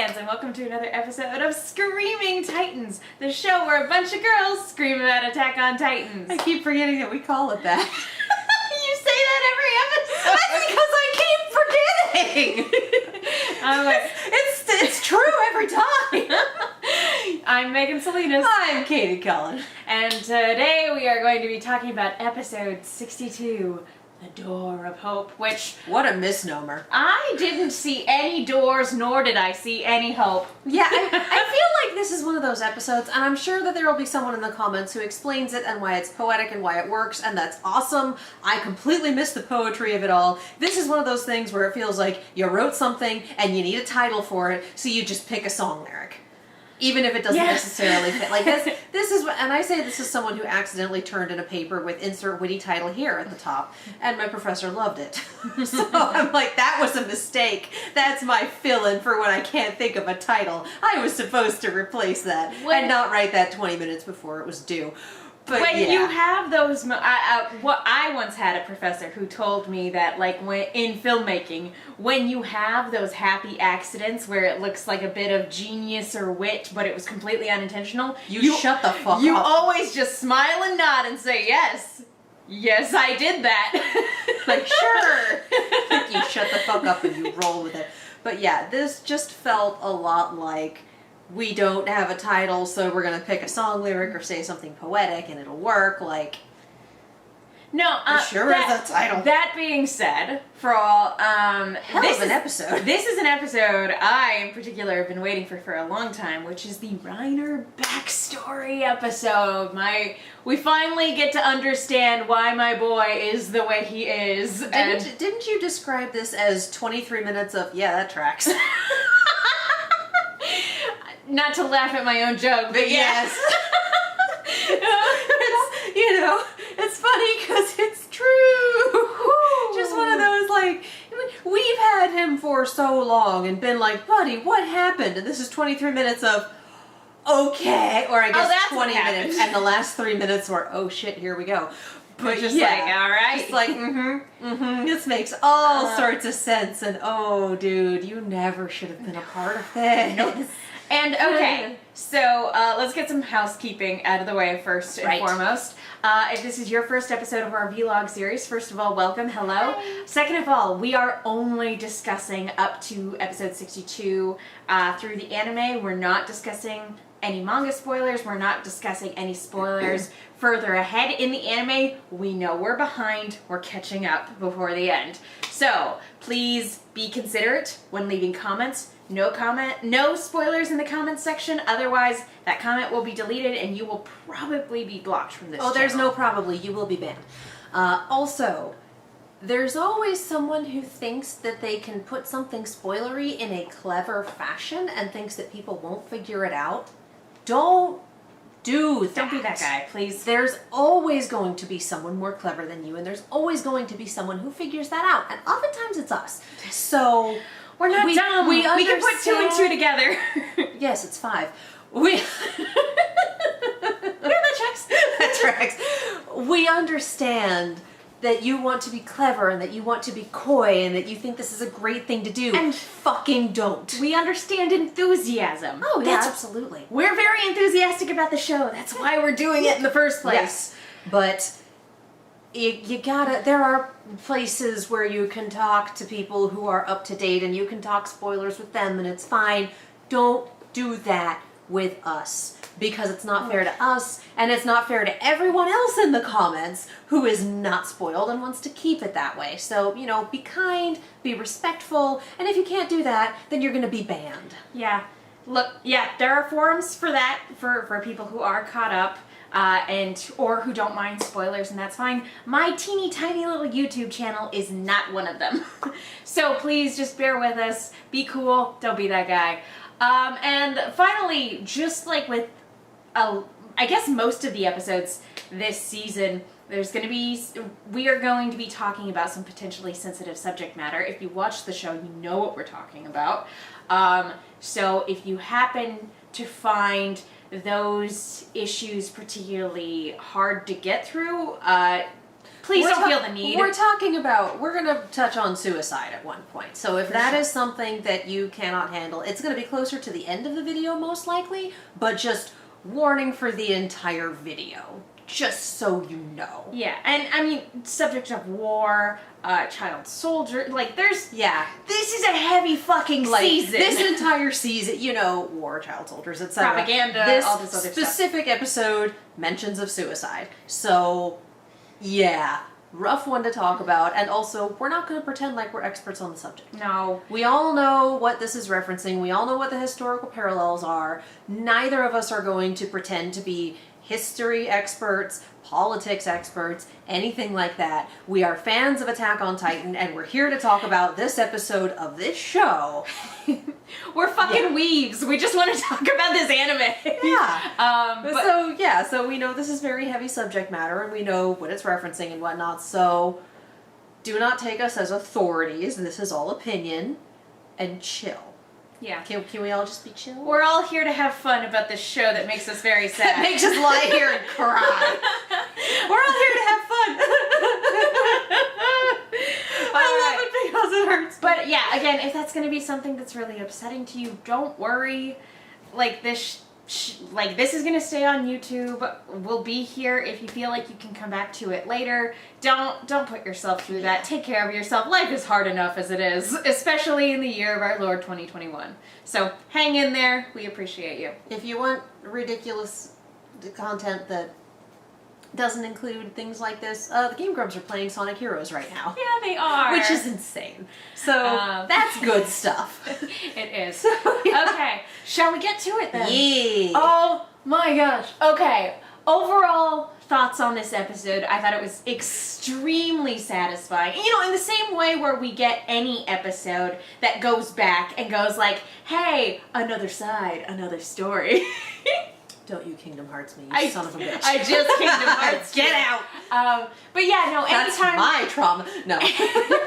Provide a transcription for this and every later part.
fans, and welcome to another episode of Screaming Titans, the show where a bunch of girls scream about Attack on Titans. I keep forgetting that we call it that. You say that every episode. That's because I keep forgetting. I'm like, it's true every time. I'm Megan Salinas. I'm Katie Cullen. And today we are going to be talking about episode 62, The Door of Hope, which... What a misnomer. I didn't see any doors, nor did I see any hope. Yeah, I feel like this is one of those episodes, and I'm sure that there will be someone in the comments who explains it and why it's poetic and why it works, and that's awesome. I completely missed the poetry of it all. This is one of those things where it feels like you wrote something and you need a title for it, so you just pick a song lyric. Even if it doesn't necessarily fit. Like this is what, and I say this is someone who accidentally turned in a paper with insert witty title here at the top, and my professor loved it. So I'm like, that was a mistake. That's my fill-in for when I can't think of a title. I was supposed to replace that and not write that 20 minutes before it was due. But when you have those, what I once had a professor who told me that, like, when in filmmaking, when you have those happy accidents where it looks like a bit of genius or wit, but it was completely unintentional, you shut the fuck up. You always just smile and nod and say, yes, I did that. Like, sure. You shut the fuck up and you roll with it. But yeah, this just felt a lot like, we don't have a title, so we're gonna pick a song lyric or say something poetic and it'll work. Like, no, sure is a title. That being said, for all this is an episode. This is an episode I in particular have been waiting for a long time, which is the Reiner backstory episode. We finally get to understand why my boy is the way he is. Didn't you describe this as 23 minutes of that tracks? Not to laugh at my own joke, but yes. It's funny because it's true. Just one of those, like, we've had him for so long and been like, buddy, what happened? And this is 23 minutes of, okay, or I guess 20 minutes, and the last 3 minutes were, oh shit, here we go. But just like, all right. Just like, this makes all sorts of sense, and oh, dude, you never should have been a part of this. Nope. And okay, so let's get some housekeeping out of the way first and foremost. If this is your first episode of our vlog series, first of all, welcome, hello. Hi. Second of all, we are only discussing up to episode 62 through the anime. We're not discussing any manga spoilers. We're not discussing any spoilers further ahead in the anime. We know we're behind. We're catching up before the end. So please be considerate when leaving comments. No spoilers in the comments section. Otherwise, that comment will be deleted and you will probably be blocked from this channel. There's no probably. You will be banned. Also, there's always someone who thinks that they can put something spoilery in a clever fashion and thinks that people won't figure it out. Don't do that. Don't be that guy, please. There's always going to be someone more clever than you, and there's always going to be someone who figures that out. And oftentimes it's us. So... We're not dumb. We can put 2 and 2 together. Yes, it's 5. That tracks. We understand that you want to be clever and that you want to be coy and that you think this is a great thing to do. And fucking don't. We understand enthusiasm. Oh, yeah, absolutely. We're very enthusiastic about the show. That's why we're doing it in the first place. Yes, but... You gotta, there are places where you can talk to people who are up to date and you can talk spoilers with them and it's fine. Don't do that with us because it's not fair to us and it's not fair to everyone else in the comments who is not spoiled and wants to keep it that way. So, be kind, be respectful, and if you can't do that, then you're gonna be banned. Yeah. Look, there are forums for that, for people who are caught up. Or who don't mind spoilers, and that's fine. My teeny tiny little YouTube channel is not one of them. So please just bear with us, be cool, don't be that guy. And finally, just like with, I guess most of the episodes this season, we are going to be talking about some potentially sensitive subject matter. If you watch the show, you know what we're talking about. So if you happen to find those issues particularly hard to get through, Please don't feel the need. We're going to touch on suicide at one point. So if that is something that you cannot handle, it's going to be closer to the end of the video most likely, but just warning for the entire video. Just so you know. Yeah, and I mean, subject of war, child soldier, like there's... Yeah. This is a heavy fucking season. This entire season, you know, war, child soldiers, etc. Propaganda, all this other specific episode, mentions of suicide. So, yeah, rough one to talk about. And also, we're not going to pretend like we're experts on the subject. No. We all know what this is referencing. We all know what the historical parallels are. Neither of us are going to pretend to be history experts, politics experts, anything like that. We are fans of Attack on Titan, and we're here to talk about this episode of this show. We're fucking weebs. We just want to talk about this anime. Yeah. So we know this is very heavy subject matter, and we know what it's referencing and whatnot, so do not take us as authorities. This is all opinion, and chill. Yeah. Can we all just be chill? We're all here to have fun about this show that makes us very sad. That makes us lie here and cry. We're all here to have fun. I love it because it hurts. But yeah, again, if that's going to be something that's really upsetting to you, don't worry. Like this is going to stay on YouTube. We'll be here if you feel like you can come back to it later. Don't put yourself through that. Take care of yourself. Life is hard enough as it is, especially in the year of our Lord 2021. So hang in there. We appreciate you. If you want ridiculous content that doesn't include things like this, the Game Grumps are playing Sonic Heroes right now. Yeah, they are. Which is insane. So that's good stuff. It is. Okay, shall we get to it then? Yeah. Oh my gosh. Okay, overall thoughts on this episode, I thought it was extremely satisfying. You know, in the same way where we get any episode that goes back and goes like, hey, another side, another story. Don't you Kingdom Hearts me, you son of a bitch. I just Kingdom Hearts. Get out. But yeah, no, anytime... That's my trauma. No.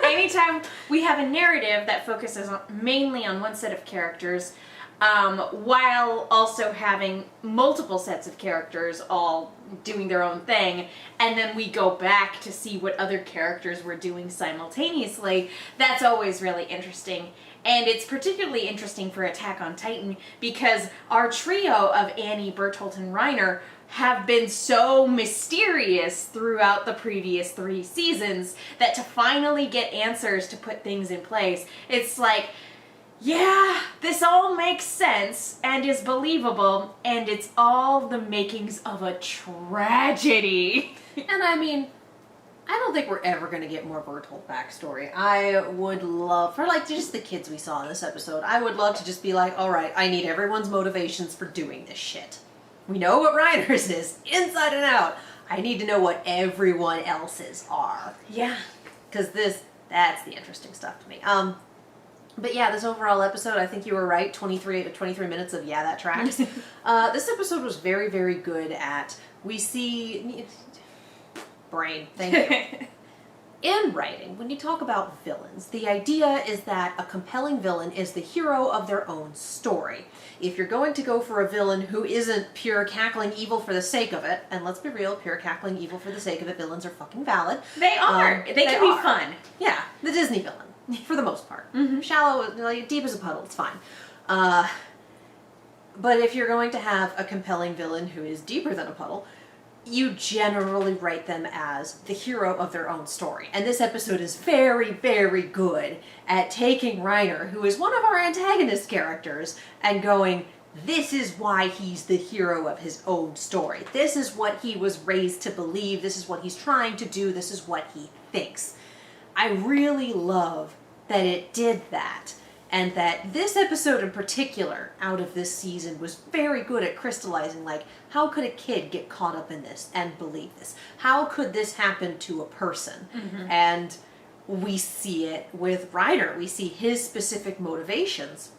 Anytime we have a narrative that focuses mainly on one set of characters, while also having multiple sets of characters all doing their own thing, and then we go back to see what other characters were doing simultaneously, that's always really interesting. And it's particularly interesting for Attack on Titan because our trio of Annie, Bertolt, and Reiner have been so mysterious throughout the previous 3 seasons that to finally get answers to put things in place, it's like, yeah, this all makes sense and is believable, and it's all the makings of a tragedy. And I mean, I don't think we're ever going to get more Bertolt backstory. I would love, for like just the kids we saw in this episode, I would love to just be like, alright, I need everyone's motivations for doing this shit. We know what Reiner's is, inside and out. I need to know what everyone else's are. Yeah. Because that's the interesting stuff to me. But yeah, this overall episode, I think you were right, 23 minutes of yeah, that tracks. This episode was very, very good at, we see... Brain, thank you. In writing, when you talk about villains, the idea is that a compelling villain is the hero of their own story. If you're going to go for a villain who isn't pure cackling evil for the sake of it, and let's be real, pure cackling evil for the sake of it, villains are fucking valid. They are. They can be fun. Yeah, the Disney villain, for the most part. Mm-hmm. Shallow, like, deep as a puddle, it's fine. But if you're going to have a compelling villain who is deeper than a puddle, you generally write them as the hero of their own story. And this episode is very, very good at taking Reiner, who is one of our antagonist characters, and going, this is why he's the hero of his own story. This is what he was raised to believe. This is what he's trying to do. This is what he thinks. I really love that it did that. And that this episode in particular, out of this season, was very good at crystallizing, like, how could a kid get caught up in this and believe this? How could this happen to a person? Mm-hmm. And we see it with Reiner. We see his specific motivations.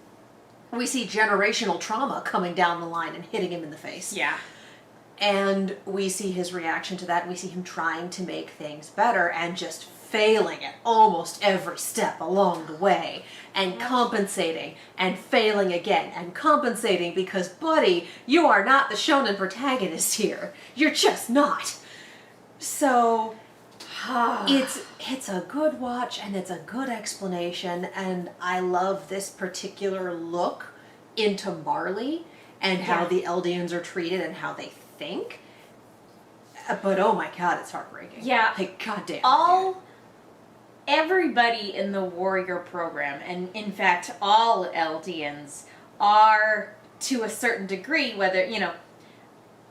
We see generational trauma coming down the line and hitting him in the face. Yeah. And we see his reaction to that. We see him trying to make things better and just failing at almost every step along the way, and compensating, and failing again, and compensating because, buddy, you are not the shonen protagonist here. You're just not. So, It's a good watch, and it's a good explanation, and I love this particular look into Marley and how the Eldians are treated and how they think. But oh my god, it's heartbreaking. Yeah. Like, goddamn. Everybody in the warrior program, and in fact all Eldians, are to a certain degree, whether,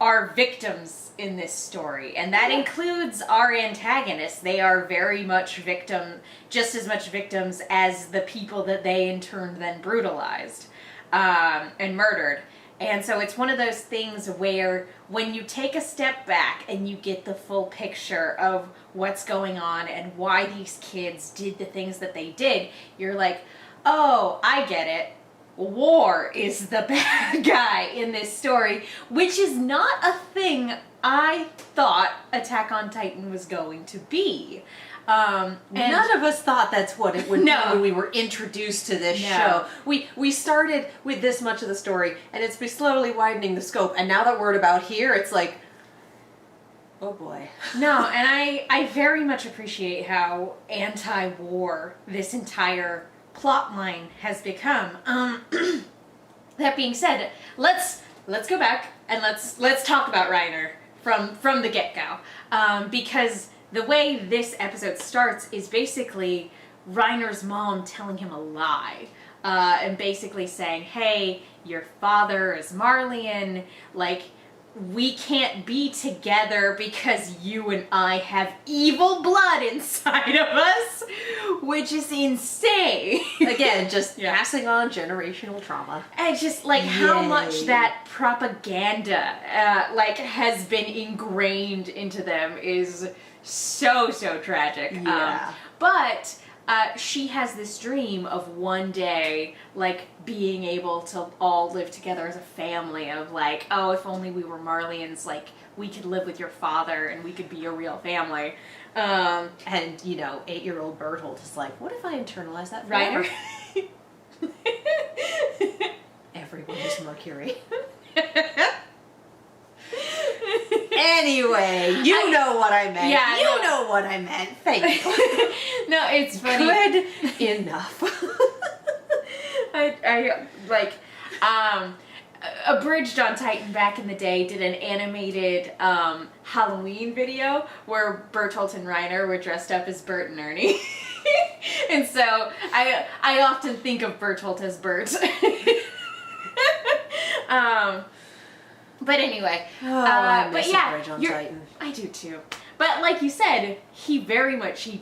are victims in this story. And that includes our antagonists. They are very much just as much victims as the people that they in turn then brutalized and murdered. And so it's one of those things where when you take a step back and you get the full picture of what's going on and why these kids did the things that they did, you're like, oh, I get it. War is the bad guy in this story, which is not a thing I thought Attack on Titan was going to be. And none of us thought that's what it would be when we were introduced to this show. We started with this much of the story, and it's been slowly widening the scope, and now that we're about here, it's like, oh boy. No, and I very much appreciate how anti-war this entire plot line has become. That being said, let's go back and let's talk about Reiner from the get-go, because the way this episode starts is basically Reiner's mom telling him a lie, and basically saying, hey, your father is Marleyan, like, we can't be together because you and I have evil blood inside of us, which is insane. Again, just passing on generational trauma. And just like how much that propaganda has been ingrained into them is so tragic. Yeah. But she has this dream of one day, like, being able to all live together as a family, of like, oh, if only we were Marleyans, like, we could live with your father and we could be a real family. And, 8-year-old Bertolt is like, what if I internalize that forever? Reiner? Everyone is Mercury. Anyway, you know what I meant. Yeah, you know what I meant. Thank you. No, it's funny. Good enough. Abridged on Titan back in the day did an animated Halloween video where Bertolt and Reiner were dressed up as Bert and Ernie. And so I often think of Bertolt as Bert. But anyway, I miss Abridged on Titan. I do too. But like you said, he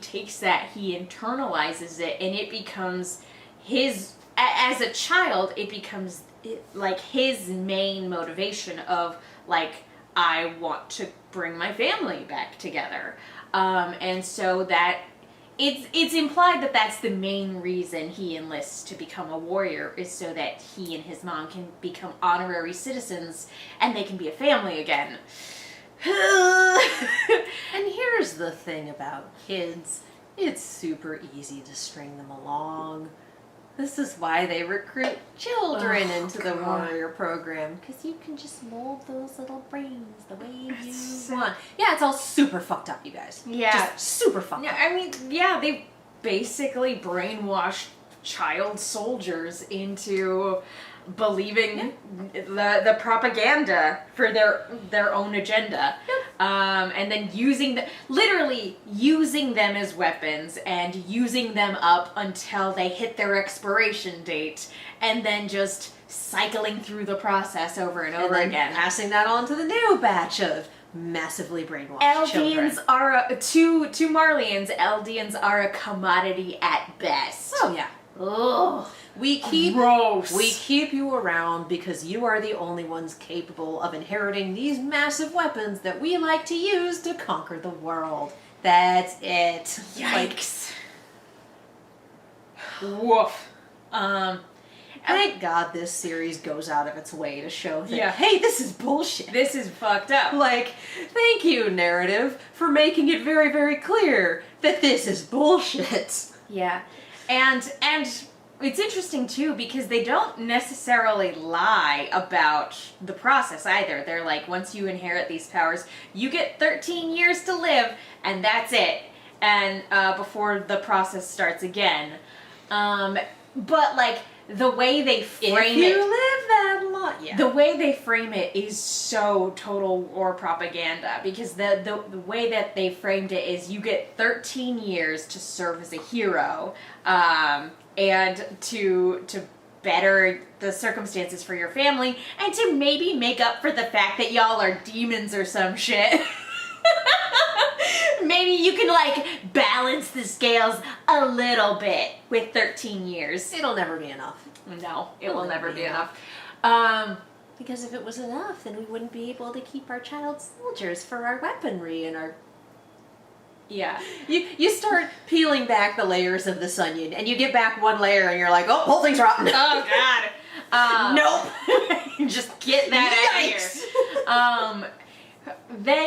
takes that, he internalizes it, and it becomes as a child, it becomes like his main motivation of, like, I want to bring my family back together. And so that it's implied that that's the main reason he enlists to become a warrior, is so that he and his mom can become honorary citizens and they can be a family again. And here's the thing about kids. It's super easy to string them along. This is why they recruit children into the warrior program, because you can just mold those little brains the way you want. Yeah, it's all super fucked up, you guys. Yeah. Just super fucked up. I mean, yeah, they basically brainwashed child soldiers into believing the propaganda for their own agenda. And then literally using them as weapons and using them up until they hit their expiration date, and then just cycling through the process over and over again. Passing that on to the new batch of massively brainwashed children. Eldians are to Marleyans, Eldians are a commodity at best. Oh yeah. Ugh. We keep you around because you are the only ones capable of inheriting these massive weapons that we like to use to conquer the world. That's it. Yikes. Woof. Thank God this series goes out of its way to show that, hey, this is bullshit. This is fucked up. Like, thank you, narrative, for making it very, very clear that this is bullshit. Yeah. And it's interesting, too, because they don't necessarily lie about the process either. They're like, once you inherit these powers, you get 13 years to live, and that's it. and before the process starts again. But like the way they frame if you it, live that long, yeah. the way they frame it is so total war propaganda, because the way that they framed it is you get 13 years to serve as a hero, and to better the circumstances for your family, and to maybe make up for the fact that y'all are demons or some shit. Maybe you can like balance the scales a little bit with 13 years. It'll never be enough. No, it will never be enough. Because if it was enough, then we wouldn't be able to keep our child soldiers for our weaponry and our... Yeah. You start peeling back the layers of this onion, and you get back one layer, and you're like, oh, whole thing's rotten. Oh, God. Nope. Just get that out of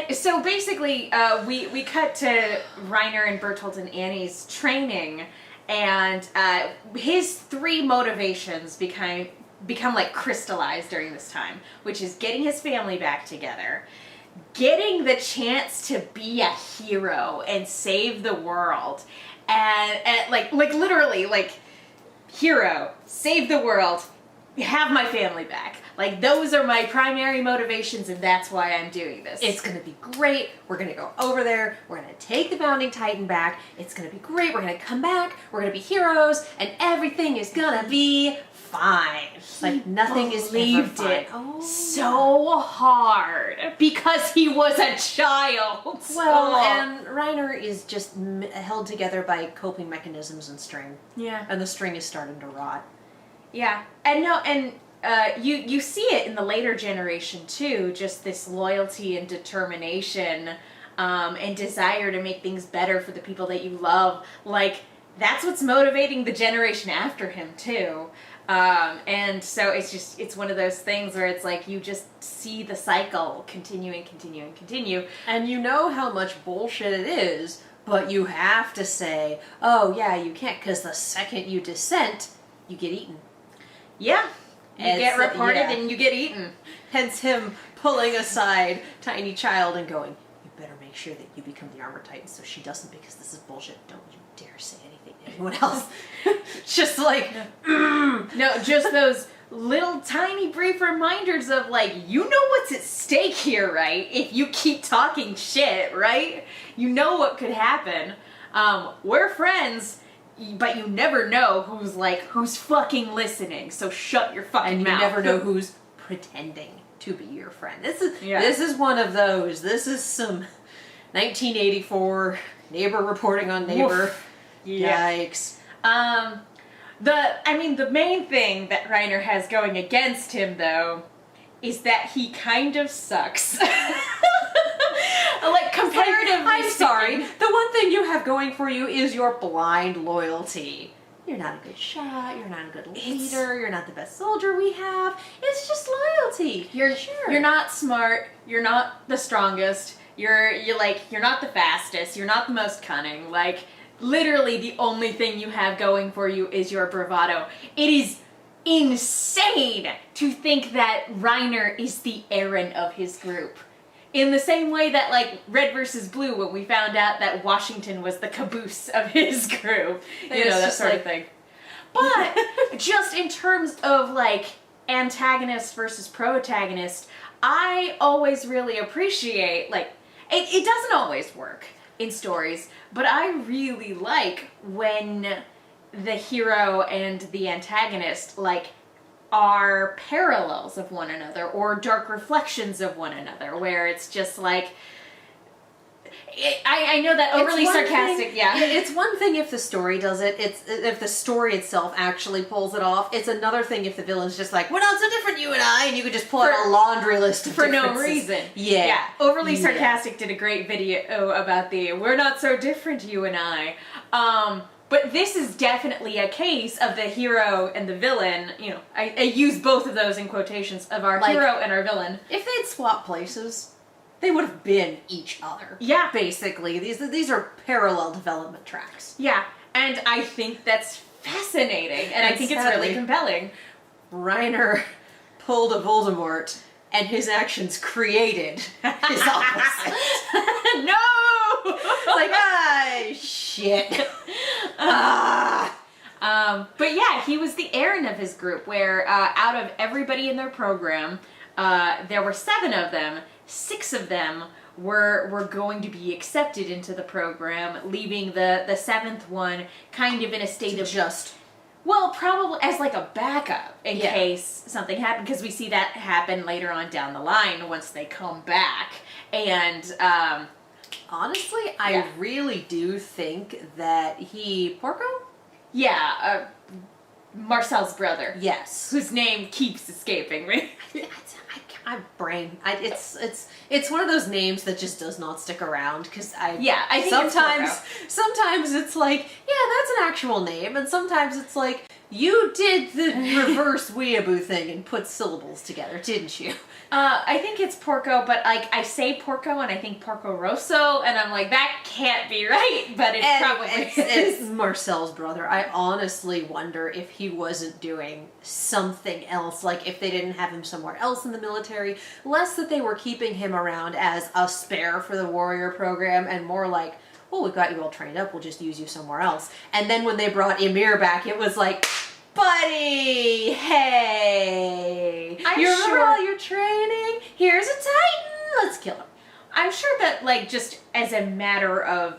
here. So basically, we cut to Reiner and Bertolt and Annie's training, and his 3 motivations become like crystallized during this time, which is getting his family back together, getting the chance to be a hero and save the world, and like literally, like, hero, save the world, have my family back. Like, those are my primary motivations, and that's why I'm doing this. It's gonna be great. We're gonna go over there. We're gonna take the Bounding Titan back. It's gonna be great. We're gonna come back. We're gonna be heroes, and everything is gonna be fine. Like, nothing is ever fine. It so hard because he was a child. Well, and Reiner is just held together by coping mechanisms and string. Yeah. And the string is starting to rot. Yeah. And you see it in the later generation too, just this loyalty and determination, and desire to make things better for the people that you love. Like, that's what's motivating the generation after him too. And so it's one of those things where it's like you just see the cycle continue and continue and continue. And you know how much bullshit it is, but you have to say, oh yeah, you can't, because the second you dissent, you get eaten. Yeah. You get reported and you get eaten. Hence him pulling aside Tiny Child and going, you better make sure that you become the Armor Titan so she doesn't, because this is bullshit. Don't you dare say anything to anyone else. Just like, No, just those little tiny brief reminders of like, you know what's at stake here, right? If you keep talking shit, right? You know what could happen. We're friends, but you never know who's fucking listening, so shut your fucking mouth. And you never know who's pretending to be your friend. This is one of those. This is some 1984 neighbor reporting on neighbor. Oof. Yeah. Yikes. The main thing that Reiner has going against him, though, is that he kind of sucks. Like, comparatively I'm sorry. speaking. The one thing you have going for you is your blind loyalty. You're not a good shot. You're not a good leader. You're not the best soldier we have. It's just loyalty. You're not smart. You're not the strongest. You're not the fastest. You're not the most cunning. Like, literally the only thing you have going for you is your bravado. It is insane to think that Reiner is the Eren of his group. In the same way that, like, Red versus Blue, when we found out that Washington was the caboose of his group. You know, that sort of thing. But, just in terms of, like, antagonist versus protagonist, I always really appreciate, like, it doesn't always work in stories, but I really like when the hero and the antagonist, like, are parallels of one another or dark reflections of one another, where it's just like, I know that overly sarcastic, yeah. It's one thing if the story does it. It's if the story itself actually pulls it off. It's another thing if the villain's just like, we're not so different, you and I, and you could just pull out a laundry list of for differences. no reason. Yeah. Overly Sarcastic did a great video about the "we're not so different, you and I." But this is definitely a case of the hero and the villain. You know, I use both of those in quotations, of our hero and our villain. If they'd swapped places, they would have been each other. Yeah. Basically. These are parallel development tracks. Yeah. And I think that's fascinating. And I think it's really compelling. Reiner pulled a Voldemort and his actions created his opposite. No! Shit. But yeah, he was the Aaron of his group, where out of everybody in their program, there were 7 of them. 6 of them were going to be accepted into the program, leaving the 7th one kind of in a state of just... Well, probably as like a backup in case something happened, because we see that happen later on down the line once they come back. And honestly, I really do think that Porco? Yeah, Marcel's brother. Yes. Whose name keeps escaping me. My brain. It's one of those names that just does not stick around, because I think sometimes it's like, yeah, that's an actual name, and sometimes it's like, you did the reverse weeaboo thing and put syllables together, didn't you? I think it's Porco, but like I say Porco and I think Porco Rosso, and I'm like, that can't be right, but it's Marcel's brother. I honestly wonder if he wasn't doing something else, like if they didn't have him somewhere else in the military, less that they were keeping him around as a spare for the warrior program, and more like, well, we've got you all trained up, we'll just use you somewhere else. And then when they brought Ymir back, it was like, buddy, hey, you remember all your training? Here's a Titan, let's kill him. I'm sure that, like, just as a matter of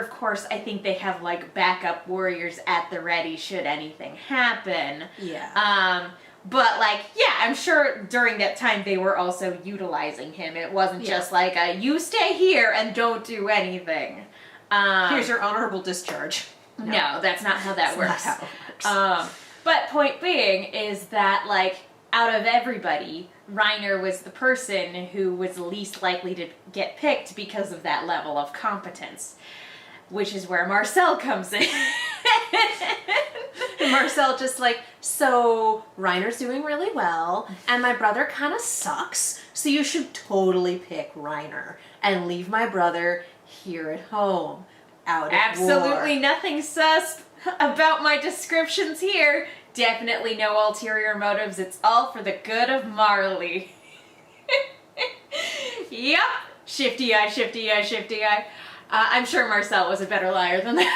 course, I think they have like backup warriors at the ready should anything happen. Yeah. But like, yeah, I'm sure during that time they were also utilizing him. It wasn't just like you stay here and don't do anything. Here's your honorable discharge. No, that's not how that works. Not how it works. But point being is that, like, out of everybody, Reiner was the person who was least likely to get picked because of that level of competence, which is where Marcel comes in. And Marcel just like, so Reiner's doing really well, and my brother kind of sucks, so you should totally pick Reiner and leave my brother here at home. Absolutely nothing sus about my descriptions here. Definitely no ulterior motives. It's all for the good of Marley. Yep. Shifty eye, shifty eye, shifty eye. I'm sure Marcel was a better liar than that.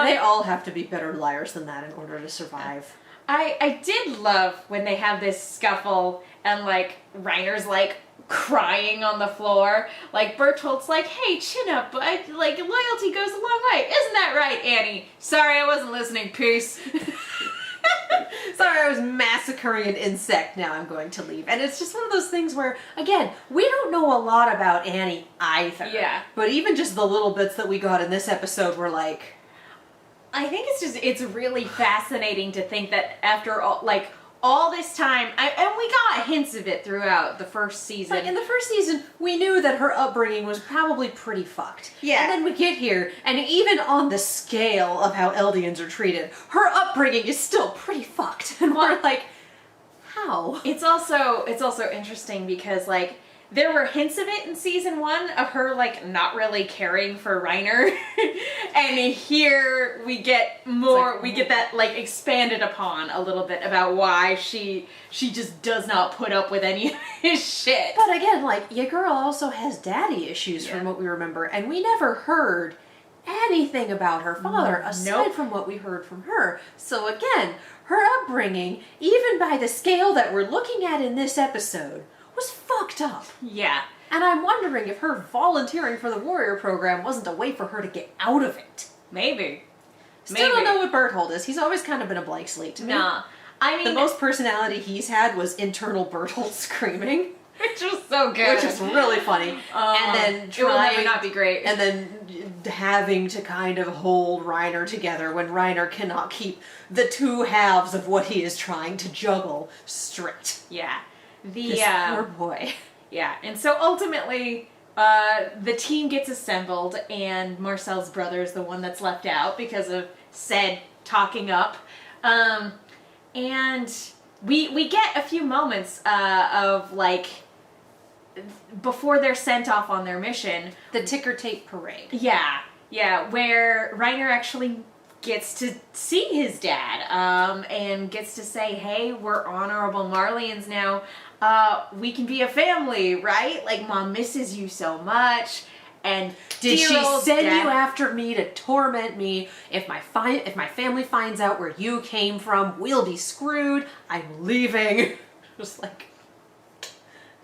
They all have to be better liars than that in order to survive. I did love when they have this scuffle and, like, Reiner's, like, crying on the floor. Like, Bertholdt's like, hey, chin up, bud. Like, loyalty goes a long way. Isn't that right, Annie? Sorry, I wasn't listening. Peace. Sorry, I was massacring an insect. Now I'm going to leave. And it's just one of those things where, again, we don't know a lot about Annie either. Yeah. But even just the little bits that we got in this episode were like... I think it's really fascinating to think that after all this time, and we got hints of it throughout the first season. Like, in the first season, we knew that her upbringing was probably pretty fucked. Yeah. And then we get here, and even on the scale of how Eldians are treated, her upbringing is still pretty fucked. And we're like, how? It's also interesting because, like, there were hints of it in season 1 of her, like, not really caring for Reiner. And here we get more, we get that, like, expanded upon a little bit about why she just does not put up with any of his shit. But again, like, Yeager also has daddy issues from what we remember, and we never heard anything about her father aside from what we heard from her. So again, her upbringing, even by the scale that we're looking at in this episode, was fucked up. Yeah. And I'm wondering if her volunteering for the warrior program wasn't a way for her to get out of it. Maybe. Still don't know what Bertholdt is. He's always kind of been a blank slate to me. Nah. I mean, the most personality he's had was internal Bertholdt screaming. Which was so good. Which is really funny. And then it will never not be great. And then having to kind of hold Reiner together when Reiner cannot keep the two halves of what he is trying to juggle straight. Yeah. This poor boy. Yeah, and so ultimately, the team gets assembled, and Marcel's brother is the one that's left out because of said talking up. And we get a few moments of, like, before they're sent off on their mission. The ticker tape parade. Yeah, where Reiner actually gets to see his dad, and gets to say, hey, we're honorable Marleyans now. We can be a family, right? Like, Mom misses you so much. And did she send you after me to torment me? If my family finds out where you came from, we'll be screwed. I'm leaving. Just like,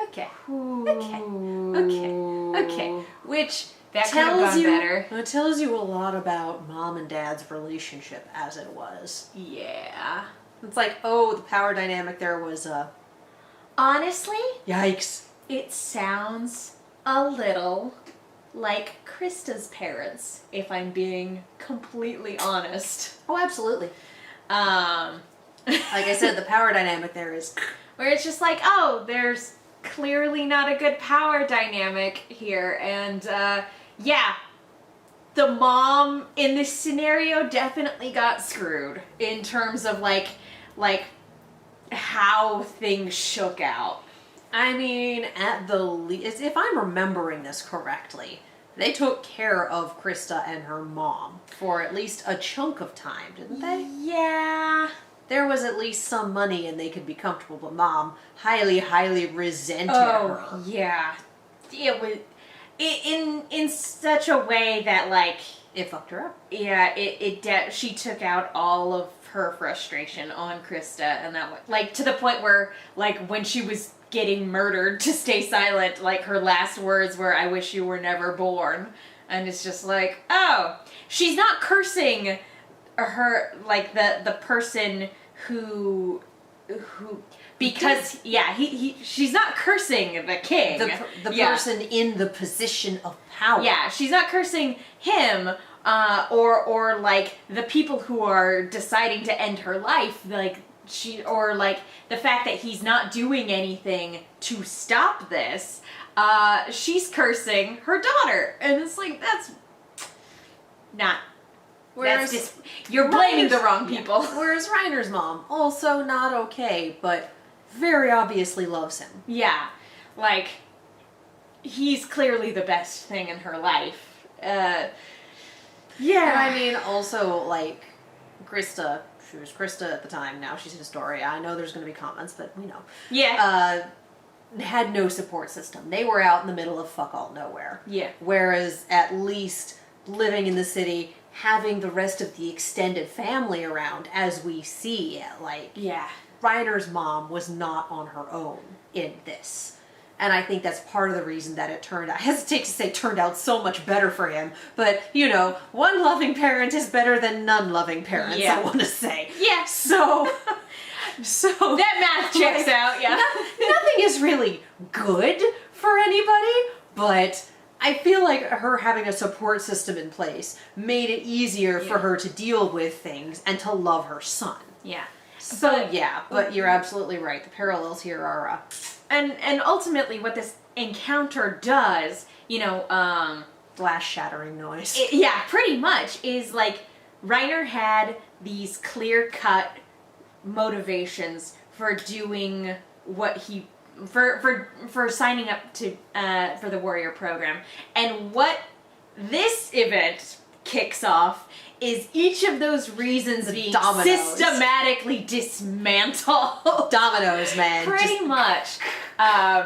okay. Which that could have gone better. It tells you a lot about Mom and Dad's relationship as it was. Yeah. It's like, oh, the power dynamic there was honestly, yikes. It sounds a little like Krista's parents, if I'm being completely honest. Oh, absolutely. Like I said, the power dynamic there is where it's just like, oh, there's clearly not a good power dynamic here, and yeah, the mom in this scenario definitely got screwed in terms of like how things shook out. I mean, at the least, if I'm remembering this correctly, they took care of Krista and her mom for at least a chunk of time, didn't they? Yeah. There was at least some money and they could be comfortable, but Mom highly resented her. Oh, yeah. It was in such a way that, like, it fucked her up. Yeah, she took out all of her frustration on Krista, and that, like, to the point where, like, when she was getting murdered to stay silent, like, her last words were, "I wish you were never born." And it's just like, oh, she's not cursing her, like, the person who because she's not cursing the king, the person in the position of power. Yeah, she's not cursing him, or like the people who are deciding to end her life, like or like the fact that he's not doing anything to stop this. She's cursing her daughter, and it's like, that's not. Whereas you're blaming the wrong people. Yeah. Whereas Reiner's mom, also not okay, but very obviously loves him. Yeah, like, he's clearly the best thing in her life. Yeah. And I mean, also, like, Krista, she was Krista at the time, now she's Historia. I know there's going to be comments, but we know. Yeah. Had no support system. They were out in the middle of fuck all nowhere. Yeah. Whereas, at least, living in the city, having the rest of the extended family around, as we see, like, yeah, Reiner's mom was not on her own in this. And I think that's part of the reason that it turned out, I hesitate to say turned out so much better for him, but, you know, one loving parent is better than none loving parents, I want to say. Yeah. So that math checks out, yeah. Nothing is really good for anybody, but I feel like her having a support system in place made it easier for her to deal with things and to love her son. Yeah. So but you're absolutely right. The parallels here are and ultimately what this encounter does, you know, glass shattering noise. Pretty much is like Reiner had these clear-cut motivations for doing what he for signing up to for the warrior program, and what this event kicks off is each of those reasons being systematically dismantled. Dominoes, man. Pretty much.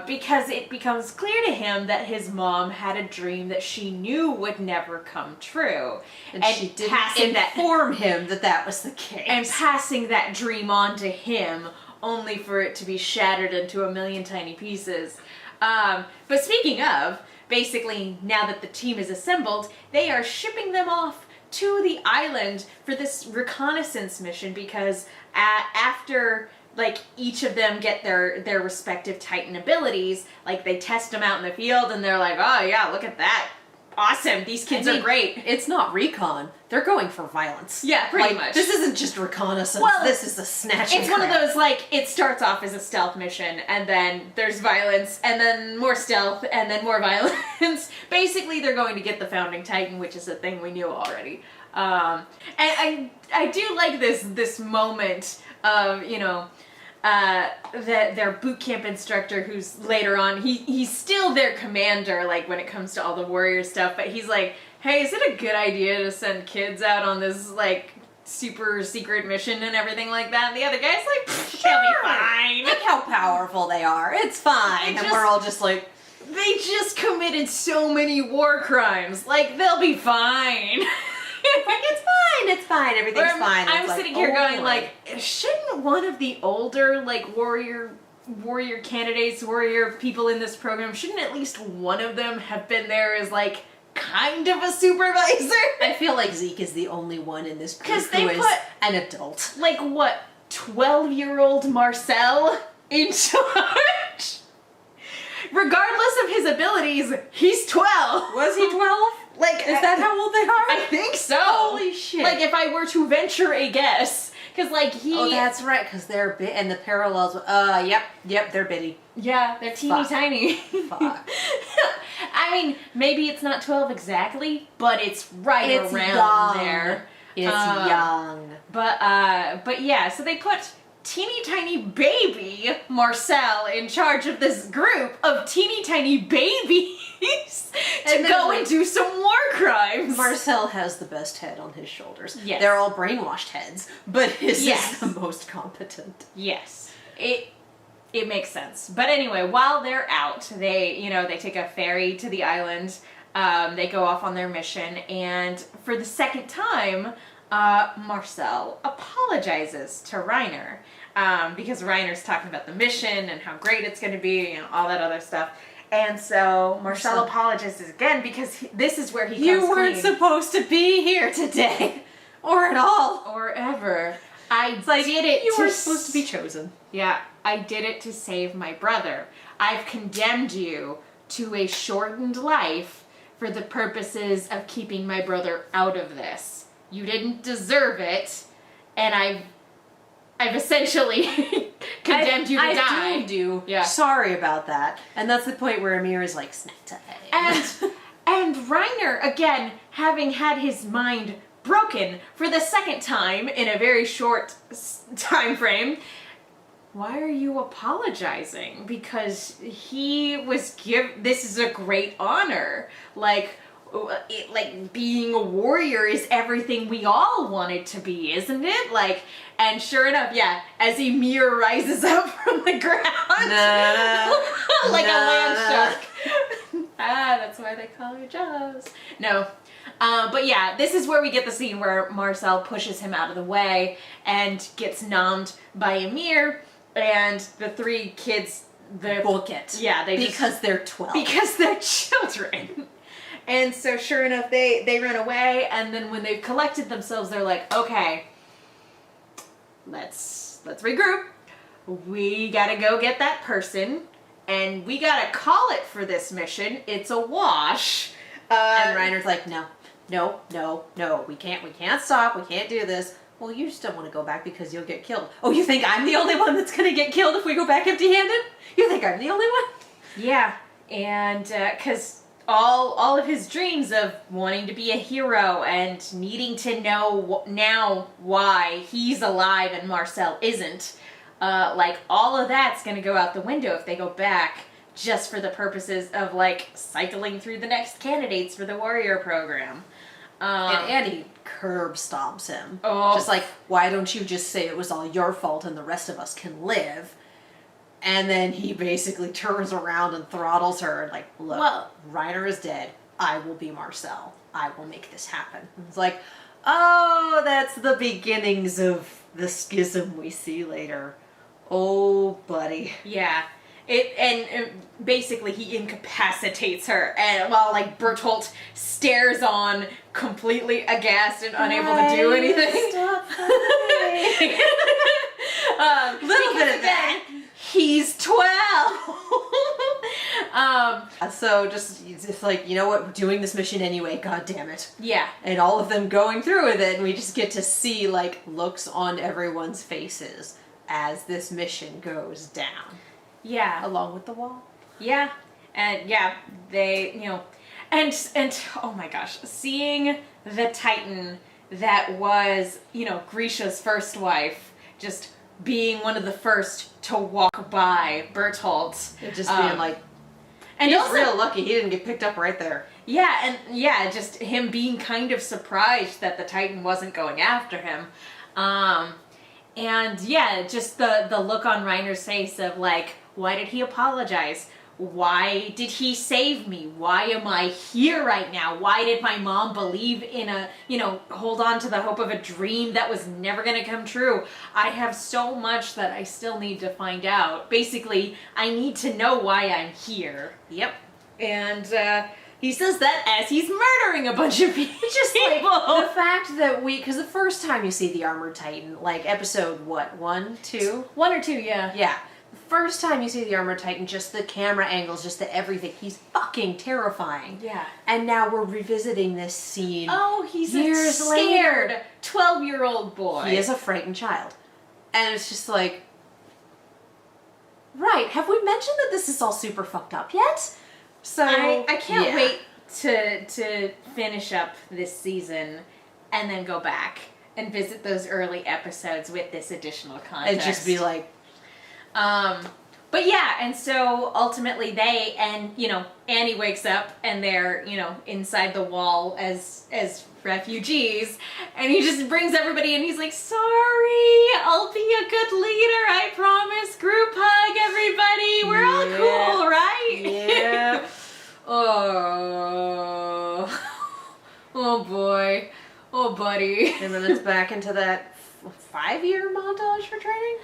Because it becomes clear to him that his mom had a dream that she knew would never come true. And she didn't inform him that that was the case. And passing that dream on to him, only for it to be shattered into a million tiny pieces. But speaking of, basically, now that the team is assembled, they are shipping them off to the island for this reconnaissance mission, because after, like, each of them get their respective Titan abilities, like, they test them out in the field and they're like, oh yeah, look at that. Awesome, these kids are great. It's not recon. They're going for violence. Yeah, pretty much. This isn't just reconnaissance. Well, this is a snatch. It's one of those, like, it starts off as a stealth mission, and then there's violence, and then more stealth, and then more violence. Basically, they're going to get the Founding Titan, which is a thing we knew already. And I do like this moment of, you know, their boot camp instructor, who's later on, he's still their commander, like, when it comes to all the warrior stuff, but he's like, hey, is it a good idea to send kids out on this, like, super secret mission and everything like that. And the other guy's like, they'll be fine. Look how powerful they are. It's fine. And we're all just like, they just committed so many war crimes. Like, they'll be fine. like, it's fine, everything's fine. I'm like, sitting here going boy. like, shouldn't one of the older, like, warrior candidates, warrior people in this program, shouldn't at least one of them have been there as, like, kind of a supervisor? I feel like Zeke is the only one in this group they who is put, an adult. like, what, 12-year-old Marcel in charge? Regardless of his abilities, he's 12. Was he 12? Like, is that how old they are? I think so. Holy shit. Like, if I were to venture a guess. Because, like, Oh, that's right, because they're big, and the parallels, yep, they're bitty. Yeah, they're teeny tiny. Fuck. I mean, maybe it's not 12 exactly, but it's right It's around young. there. It's young. But yeah, so they put teeny tiny baby Marcel in charge of this group of teeny tiny babies to go and do some war crimes. Marcel has the best head on his shoulders. Yes. They're all brainwashed heads, but his Yes. is the most competent. Yes. It makes sense. But anyway, while they're out, they take a ferry to the island. They go off on their mission, and for the second time, Marcel apologizes to Reiner. Because Reiner's talking about the mission and how great it's going to be, all that other stuff. And so Marcel apologizes again because this is where he comes You weren't clean. supposed to be here today. Or at all. Or ever. I Like, did it you to were supposed to be chosen. Yeah, I did it to save my brother. I've condemned you to a shortened life for the purposes of keeping my brother out of this. You didn't deserve it, and I've essentially condemned you to die. I doomed you. Yeah. Sorry about that. And that's the point where Amir is like, snack time. And Reiner, again, having had his mind broken for the second time in a very short time frame, why are you apologizing? Because he was this is a great honor. Like being a warrior is everything we all want it to be, isn't it? Like, and sure enough, yeah, as Ymir rises up from the ground, like a land shark. That's why they call her Jaws. No. But yeah, this is where we get the scene where Marcel pushes him out of the way and gets nommed by Ymir, and the three kids, book it. Yeah, because they're 12. Because they're children. And so sure enough, they run away, and then when they've collected themselves, they're like, okay, let's regroup. We gotta go get that person, and we gotta call it for this mission. It's a wash. And Reiner's like, no, we can't stop, we can't do this. Well, you just don't want to go back because you'll get killed. Oh, you think I'm the only one that's gonna get killed if we go back empty-handed? You think I'm the only one? Yeah, and because all of his dreams of wanting to be a hero and needing to know now why he's alive and Marcel isn't, like, all of that's gonna go out the window if they go back just for the purposes of, like, cycling through the next candidates for the warrior program. And Annie curb stomps him. Oh. Just like, why don't you just say it was all your fault and the rest of us can live? And then he basically turns around and throttles her, like, look, Reiner is dead. I will be Marcel. I will make this happen. And it's like, oh, that's the beginnings of the schism we see later. Oh, buddy. Yeah. And basically he incapacitates her, and while like Bertolt stares on, completely aghast and unable to do anything. Stop Little bit of that. He's 12. So just like, you know what, we're doing this mission anyway, god damn it. Yeah. And all of them going through with it, and we just get to see like looks on everyone's faces as this mission goes down. Yeah. Along with the wall. Yeah. And yeah, they, and oh my gosh, seeing the Titan that was, Grisha's first wife, just being one of the first to walk by Bertolt. It just being like, And he's also, real lucky he didn't get picked up right there. Yeah, and just him being kind of surprised that the Titan wasn't going after him. And yeah, just the look on Reiner's face of like, why did he apologize? Why did he save me? Why am I here right now? Why did my mom believe in hold on to the hope of a dream that was never going to come true? I have so much that I still need to find out. Basically, I need to know why I'm here. Yep. And he says that as he's murdering a bunch of people. It's just like the fact that because the first time you see the Armored Titan, like episode 1, 2? 1 or 2, yeah. Yeah. First time you see the Armored Titan, just the camera angles, just the everything. He's fucking terrifying. Yeah. And now we're revisiting this scene. Oh, he's years a scared later. 12-year-old boy. He is a frightened child. And it's just like, right, have we mentioned that this is all super fucked up yet? So I can't wait to finish up this season and then go back and visit those early episodes with this additional context. And just be like, but yeah, and so ultimately Annie wakes up and they're, inside the wall as refugees, and he just brings everybody in. He's like, sorry, I'll be a good leader, I promise. Group hug, everybody. We're all cool, right? Yeah. Oh boy. Oh buddy. And then it's back into that 5-year montage for training?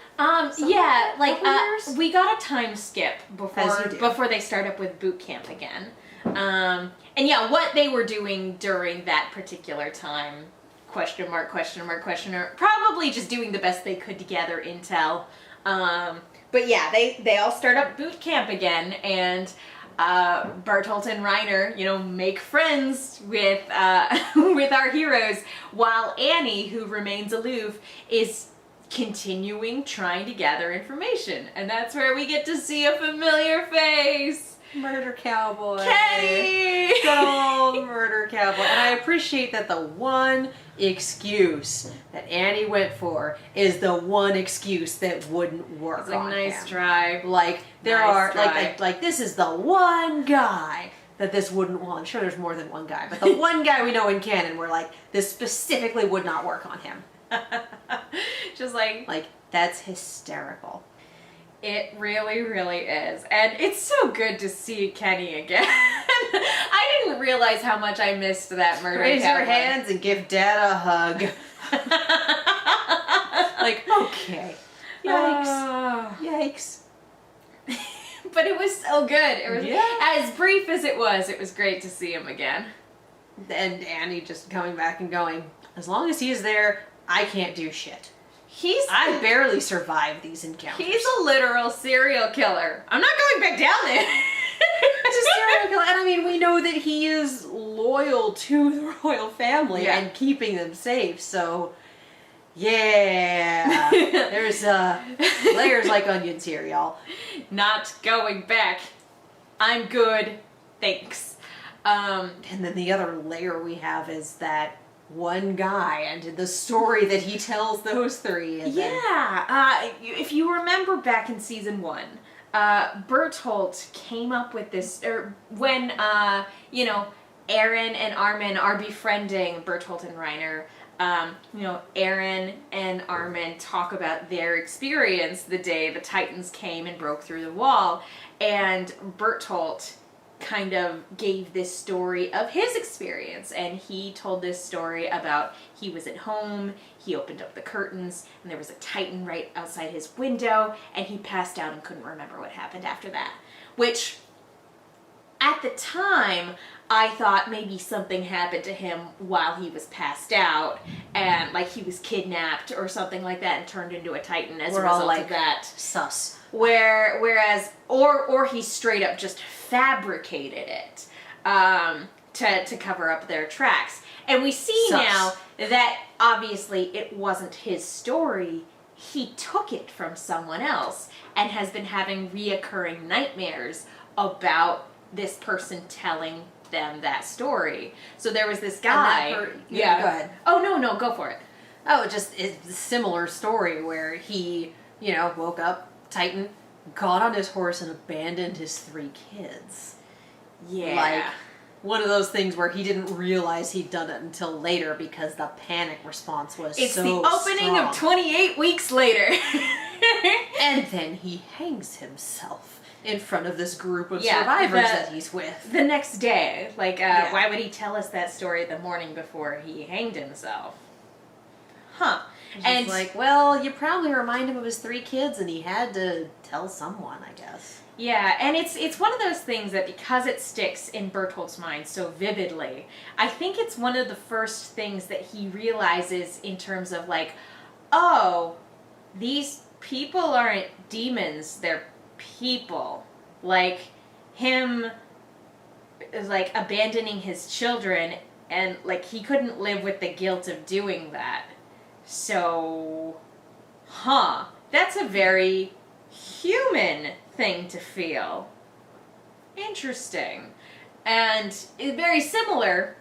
We got a time skip before they start up with boot camp again. And yeah, what they were doing during that particular time, question mark, probably just doing the best they could to gather intel. But yeah, they all start up boot camp again, and Bertolt and Reiner, make friends with with our heroes, while Annie, who remains aloof, is continuing trying to gather information. And that's where we get to see a familiar face. Murder Cowboy. Kenny! Good old Murder Cowboy. And I appreciate that the one excuse that Annie went for is the one excuse that wouldn't work. It's like, on nice him. try. Like there Nice are try. like this is the one guy that this wouldn't. Well, I'm sure there's more than one guy, but the one guy we know in canon where like this specifically would not work on him. Just like that's hysterical. It really, really is. And it's so good to see Kenny again. I didn't realize how much I missed that murder. Raise cowboy. your hands and give Dad a hug. Like, okay. Yikes. Yikes. But it was so good. It was Yeah. as brief as it was great to see him again. And Annie just coming back and going, as long as he is there, I can't do shit. I barely survived these encounters. He's a literal serial killer. I'm not going back down there. He's a serial killer. And I mean, we know that he is loyal to the royal family and keeping them safe, so yeah. There's layers like onions here, y'all. Not going back. I'm good. Thanks. And then the other layer we have is that one guy and the story that he tells those three. And if you remember back in season 1, Bertolt came up with this, when Aaron and Armin are befriending Bertolt and Reiner. Aaron and Armin talk about their experience the day the Titans came and broke through the wall, and Bertolt kind of gave this story of his experience, and he told this story about he was at home, he opened up the curtains, and there was a Titan right outside his window, and he passed out and couldn't remember what happened after that. Which, at the time, I thought maybe something happened to him while he was passed out, and like he was kidnapped or something like that and turned into a Titan as a result of that. Sus. Whereas he straight up just fabricated it to cover up their tracks. And we see now that obviously it wasn't his story. He took it from someone else and has been having reoccurring nightmares about this person telling them that story. So there was this guy. Go ahead. Oh, no, go for it. Oh, it's a similar story where he, woke up, Titan, got on his horse and abandoned his 3 kids. Yeah. Like, one of those things where he didn't realize he'd done it until later because the panic response was It's so the opening strong. of 28 weeks later. And then he hangs himself in front of this group of Yeah, survivors that he's with. The next day. Like, Yeah. why would he tell us that story the morning before he hanged himself? Huh. And like, well, you probably remind him of his 3 kids, and he had to tell someone, I guess. Yeah, and it's one of those things that because it sticks in Bertholdt's mind so vividly, I think it's one of the first things that he realizes in terms of like, oh, these people aren't demons, they're people. Like, him is like abandoning his children, and like he couldn't live with the guilt of doing that. So, that's a very human thing to feel. Interesting. And it's very similar,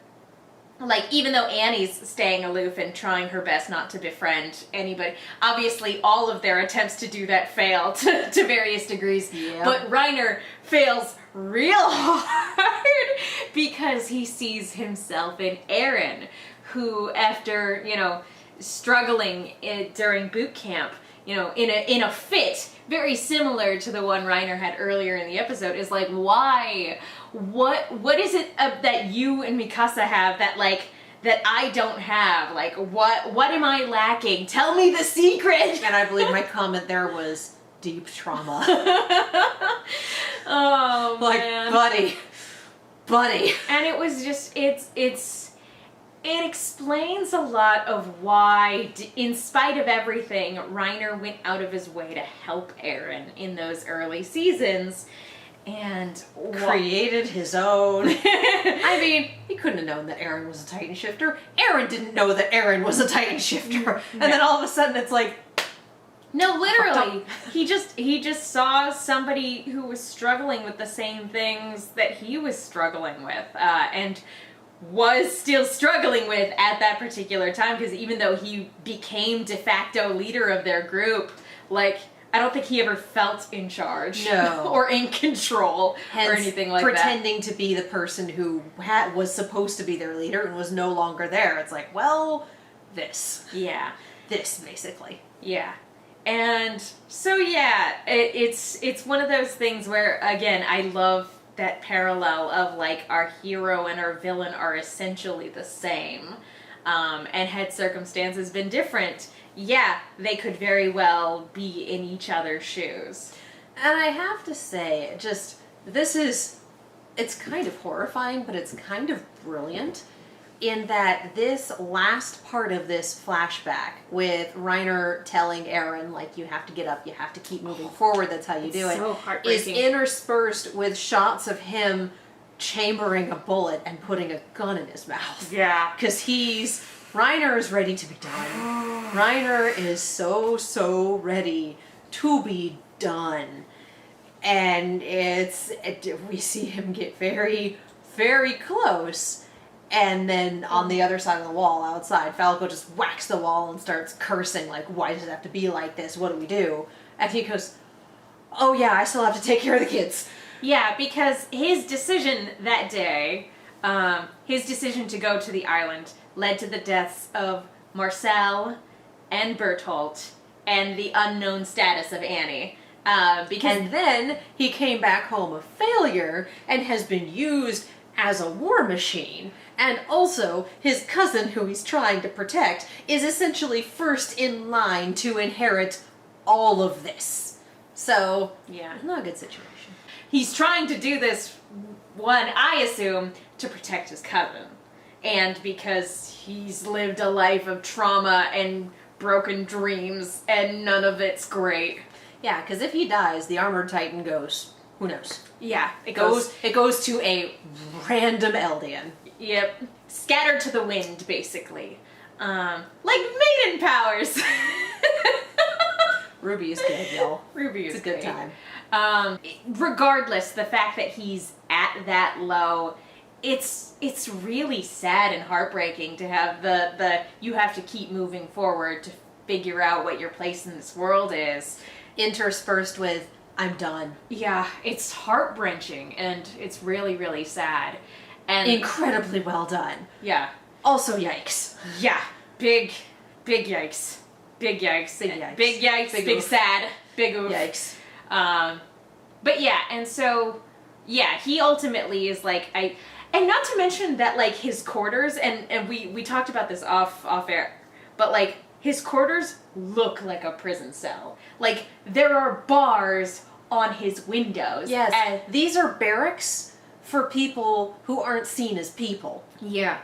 like, even though Annie's staying aloof and trying her best not to befriend anybody, obviously all of their attempts to do that fail to various degrees, but Reiner fails real hard because he sees himself in Aaron, who after, struggling during boot camp, in a fit very similar to the one Reiner had earlier in the episode, is like, why? What is it that you and Mikasa have that I don't have? Like, what am I lacking? Tell me the secret. And I believe my comment there was deep trauma. Oh, like, man. buddy. And it was just, it explains a lot of why, in spite of everything, Reiner went out of his way to help Eren in those early seasons, and created his own. I mean, he couldn't have known that Eren was a Titan shifter. Eren didn't know that Eren was a Titan shifter. And then all of a sudden it's like... No, literally. He just saw somebody who was struggling with the same things that he was struggling with, and was still struggling with at that particular time, because even though he became de facto leader of their group, like, I don't think he ever felt in charge. No. Or in control. Hence, or anything like pretending to be the person who was supposed to be their leader and was no longer there. It's like, well, this. Yeah. This, basically. Yeah. And so, yeah, it's one of those things where, again, I love that parallel of, like, our hero and our villain are essentially the same. And had circumstances been different, yeah, they could very well be in each other's shoes. And I have to say, it's kind of horrifying, but it's kind of brilliant in that this last part of this flashback with Reiner telling Eren, like, you have to get up, you have to keep moving forward, that's how you do it, so heartbreaking. is interspersed with shots of him chambering a bullet and putting a gun in his mouth. Yeah. Because Reiner is ready to be done. Reiner is so ready to be done. And we see him get very, very close. And then on the other side of the wall outside, Falco just whacks the wall and starts cursing, like, why does it have to be like this? What do we do? And he goes, oh yeah, I still have to take care of the kids. Yeah, because his decision that day, his decision to go to the island, led to the deaths of Marcel and Bertholdt and the unknown status of Annie. And then he came back home a failure and has been used as a war machine. And also, his cousin, who he's trying to protect, is essentially first in line to inherit all of this. So, yeah, not a good situation. He's trying to do this, one, I assume, to protect his cousin. And because he's lived a life of trauma and broken dreams, and none of it's great. Yeah, because if he dies, the Armored Titan goes, who knows? Yeah, It goes to a random Eldian. Yep. Scattered to the wind, basically. Like maiden powers! Ruby is good, y'all. Ruby is it's a good great. time. Regardless, the fact that he's at that low, it's really sad and heartbreaking to have the you have to keep moving forward to figure out what your place in this world is. Interspersed with, I'm done. Yeah, it's heart-wrenching, and it's really, really sad. And Incredibly well done. yeah. Also, yikes. Yeah. Big yikes. Big yikes. Big yikes. Big yikes. Big Big oof. sad. Big oof. Yikes. But yeah, and so, yeah, he ultimately is like, and not to mention that, like, his quarters, and we talked about this off air, but, like, his quarters look like a prison cell. Like, there are bars on his windows. Yes, And, these are barracks for people who aren't seen as people. yeah.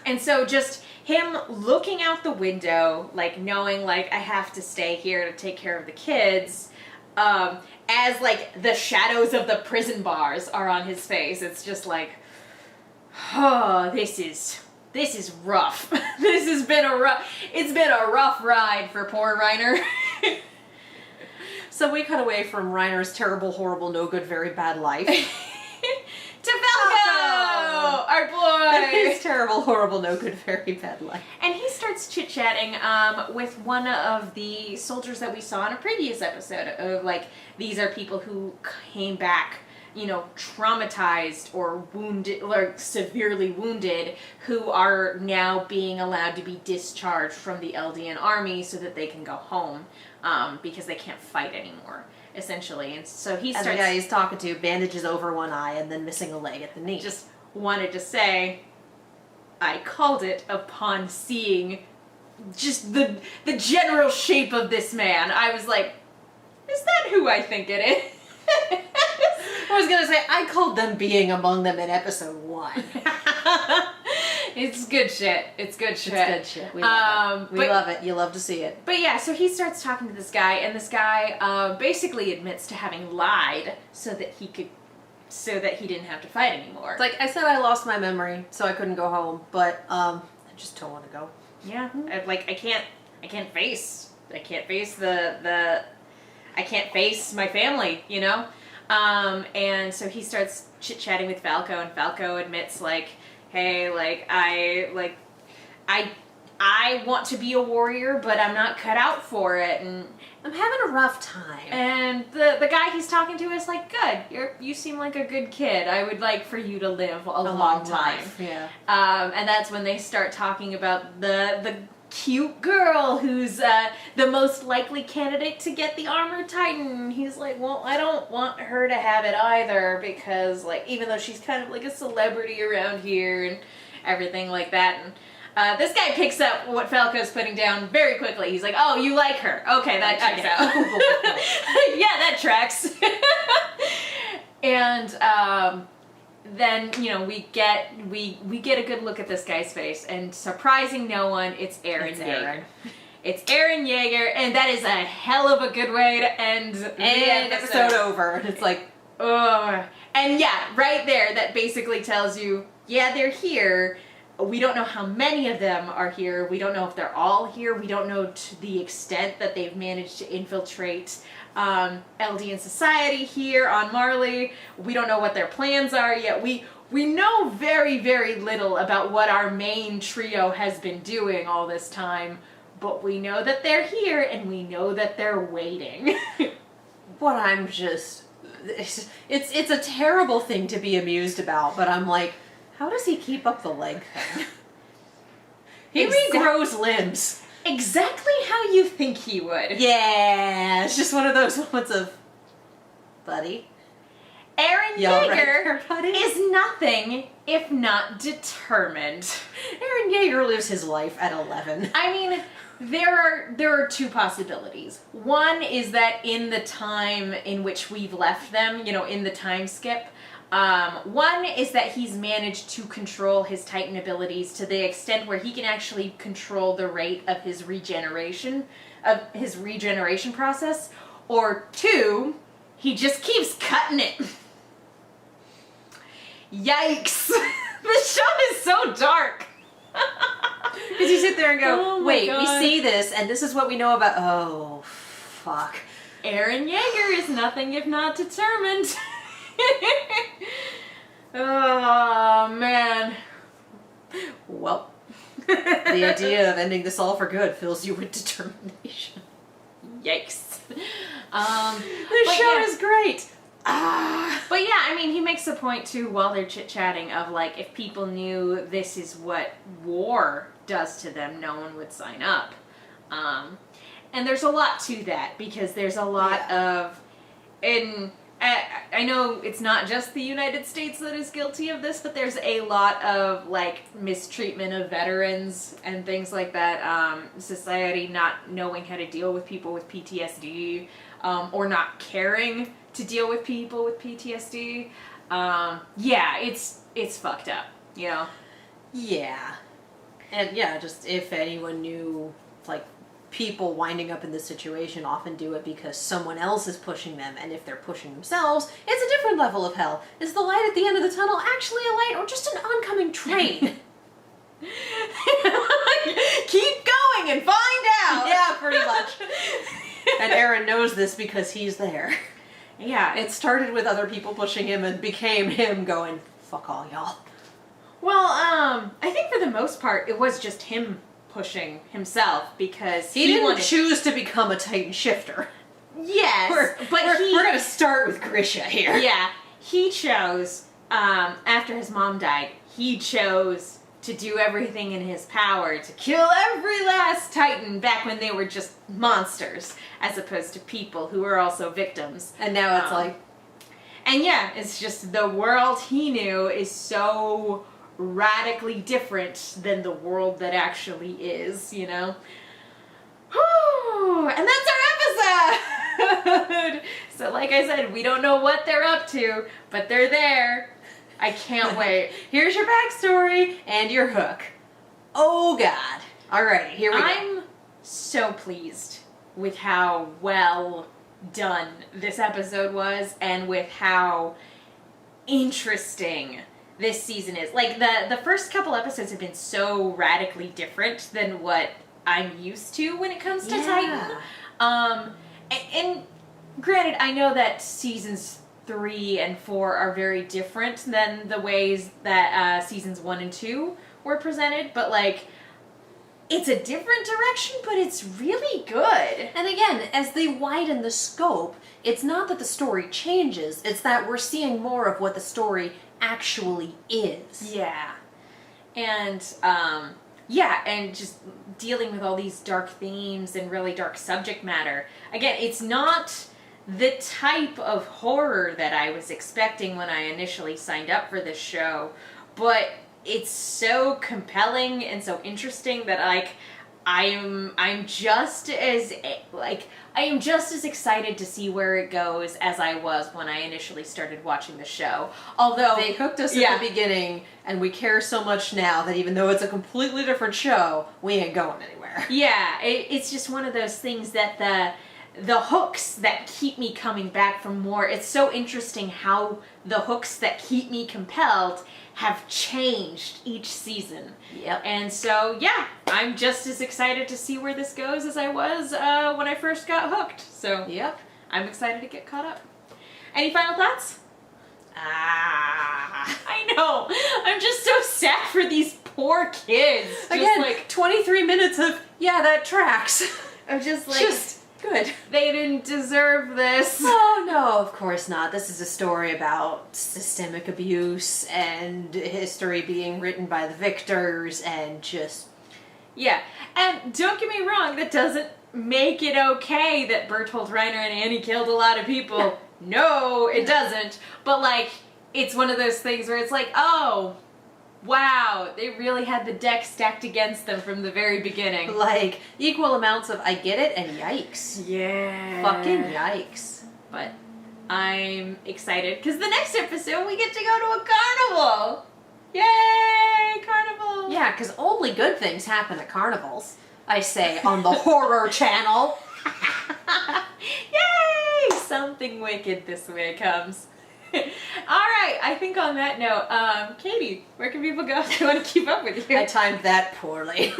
And so just him looking out the window, like, knowing, like, I have to stay here to take care of the kids, as, like, the shadows of the prison bars are on his face, it's just like, oh, this is rough. It's been a rough ride for poor Reiner. So we cut away from Reiner's terrible, horrible, no good, very bad life. To Falco! Our boy! His terrible, horrible, no good, very bad life. And he starts chit-chatting with one of the soldiers that we saw in a previous episode of, like, these are people who came back, you know, traumatized or wounded, or severely wounded, who are now being allowed to be discharged from the Eldian army so that they can go home, because they can't fight anymore, essentially. And so he starts... And the guy he's talking to bandages over one eye and then missing a leg at the knee. Just wanted to say, I called it upon seeing just the general shape of this man. I was like, is that who I think it is? I was gonna say, I called them being among them in episode 1. It's good shit. It's good shit. It's good shit. We love it. We love it. You love to see it. But yeah, so he starts talking to this guy, and this guy basically admits to having lied so that he didn't have to fight anymore. It's like, I said I lost my memory, so I couldn't go home, but I just don't want to go. Yeah, I can't face my family, you know? And so he starts chit-chatting with Falco, and Falco admits, like, hey, like, I want to be a warrior, but I'm not cut out for it, and I'm having a rough time. And the guy he's talking to is like, good, you seem like a good kid. I would like for you to live a long time. Yeah. And that's when they start talking about the cute girl who's the most likely candidate to get the armor titan. He's like, well, I don't want her to have it either, because, like, even though she's kind of like a celebrity around here and everything like that. And this guy picks up what Falco's putting down very quickly. He's like, oh, you like her. Okay, that checks out. Yeah, that tracks. And then, you know, we get a good look at this guy's face, and surprising no one, it's Eren Yeager. It's Eren Yeager, and that is a hell of a good way to end the episode over. And it's like, ugh. And yeah, right there, that basically tells you, yeah, they're here. We don't know how many of them are here. We don't know if they're all here. We don't know to the extent that they've managed to infiltrate Eldian society here on Marley. We don't know what their plans are yet. We know very, very little about what our main trio has been doing all this time, but we know that they're here, and we know that they're waiting. what I'm just... It's a terrible thing to be amused about, but I'm like, how does he keep up the leg thing? He regrows limbs. Exactly how you think he would. Yeah, it's just one of those moments of, buddy. Eren Yeager is nothing if not determined. Eren Yeager lives his life at 11. I mean, there are two possibilities. One is that in the time in which we've left them, you know, in the time skip, one is that he's managed to control his Titan abilities to the extent where he can actually control the rate of his regeneration process. Or two, he just keeps cutting it. Yikes. This show is so dark. Because you sit there and go, oh wait, God. We see this, and this is what we know about... Oh, fuck. Eren Yeager is nothing if not determined. Oh, man. Well, the idea of ending this all for good fills you with determination. Yikes. This show is great. But yeah, I mean, he makes a point too while they're chit-chatting of like, if people knew this is what war does to them, no one would sign up. And there's a lot to that, because there's a lot of, I know it's not just the United States that is guilty of this, but there's a lot of like mistreatment of veterans and things like that. Society not knowing how to deal with people with PTSD, or not caring to deal with people with PTSD. Yeah, it's fucked up, you know? Yeah. And yeah, just if anyone knew, like, people winding up in this situation often do it because someone else is pushing them, and if they're pushing themselves, it's a different level of hell. Is the light at the end of the tunnel actually a light or just an oncoming train? Keep going and find out! Yeah, pretty much. And Aaron knows this because he's there. Yeah. It started with other people pushing him and became him going, fuck all y'all. Well, I think for the most part, it was just him pushing himself, because he didn't choose to become a Titan shifter. Yes, we're gonna start with Grisha here. Yeah, he chose, after his mom died, he chose to do everything in his power to kill every last Titan back when they were just monsters, as opposed to people who were also victims. And now it's like... And yeah, it's just the world he knew is so radically different than the world that actually is, you know? Whew! And that's our episode! So like I said, we don't know what they're up to, but they're there. I can't wait. Here's your backstory and your hook. Oh God. Alright, here we go. I'm so pleased with how well done this episode was, and with how interesting this season is. Like, the first couple episodes have been so radically different than what I'm used to when it comes to Titan. And granted, I know that seasons 3 and 4 are very different than the ways that seasons 1 and 2 were presented, but like, it's a different direction, but it's really good. And again, as they widen the scope, it's not that the story changes, it's that we're seeing more of what the story actually is. Yeah. And, yeah, and just dealing with all these dark themes and really dark subject matter. Again, it's not the type of horror that I was expecting when I initially signed up for this show, but it's so compelling and so interesting that I'm just as excited to see where it goes as I was when I initially started watching the show. Although they hooked us at the beginning, and we care so much now that even though it's a completely different show, we ain't going anywhere. Yeah, it's just one of those things that the hooks that keep me coming back for more. It's so interesting how the hooks that keep me compelled have changed each season. Yep. And so, yeah, I'm just as excited to see where this goes as I was when I first got hooked. So, yep, I'm excited to get caught up. Any final thoughts? I know. I'm just so sad for these poor kids. Again, just like 23 minutes of, yeah, that tracks. I'm just like... Good. They didn't deserve this. Oh, no, of course not. This is a story about systemic abuse and history being written by the victors and just... Yeah, and don't get me wrong, that doesn't make it okay that Bertolt, Reiner, and Annie killed a lot of people. No, it doesn't. But, like, it's one of those things where it's like, oh... wow, they really had the deck stacked against them from the very beginning. Like, equal amounts of I get it and yikes. Yeah. Fucking yikes. But I'm excited, because the next episode we get to go to a carnival! Yay, carnival! Yeah, because only good things happen at carnivals, I say, on the horror channel. Yay! Something wicked this way comes. Alright, I think on that note, Katie, where can people go if they want to keep up with you? I timed that poorly.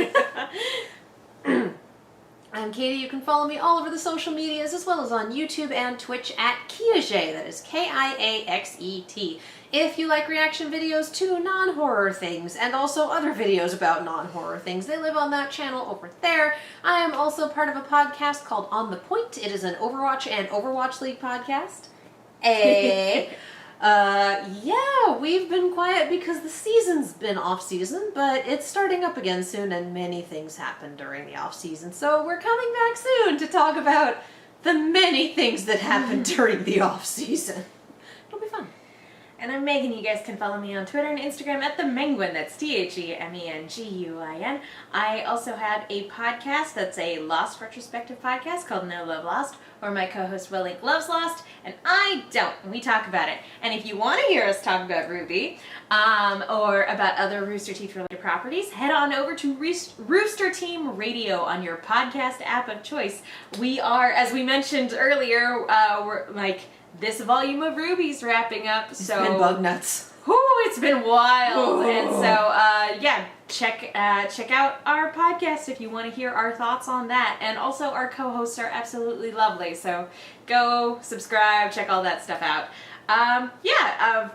I'm Katie. You can follow me all over the social medias as well as on YouTube and Twitch at Kiaxet. That is Kiaxet. If you like reaction videos to non-horror things and also other videos about non-horror things, they live on that channel over there. I am also part of a podcast called On the Point. It is an Overwatch and Overwatch League podcast. Yeah, we've been quiet because the season's been off-season, but it's starting up again soon and many things happen during the off-season. So we're coming back soon to talk about the many things that happened during the off-season. It'll be fun. And I'm Megan. You guys can follow me on Twitter and Instagram at TheMenguin. That's TheMenguin. I also have a podcast that's a Lost retrospective podcast called No Love Lost, where my co-host Will Link loves Lost, and I don't. And we talk about it. And if you want to hear us talk about RWBY, or about other Rooster Teeth related properties, head on over to Rooster Team Radio on your podcast app of choice. We are, as we mentioned earlier, we're like, this volume of RWBY's wrapping up, so It's been bug nuts. Whoo, it's been wild. Ooh. And so, yeah, check out our podcast if you want to hear our thoughts on that. And also, our co-hosts are absolutely lovely, so go subscribe, check all that stuff out.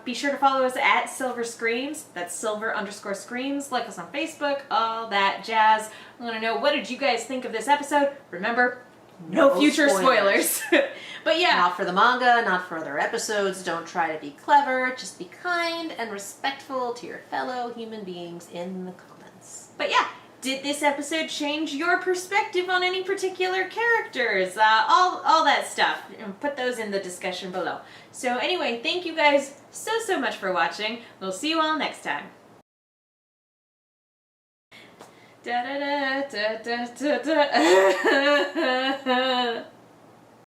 Be sure to follow us at Silver Screams. That's Silver_Screams. Like us on Facebook, all that jazz. I want to know, what did you guys think of this episode? Remember, no future spoilers. But yeah. Not for the manga, not for other episodes. Don't try to be clever. Just be kind and respectful to your fellow human beings in the comments. But yeah, did this episode change your perspective on any particular characters? All that stuff. Put those in the discussion below. So anyway, thank you guys so much for watching. We'll see you all next time. Da da da da da da da.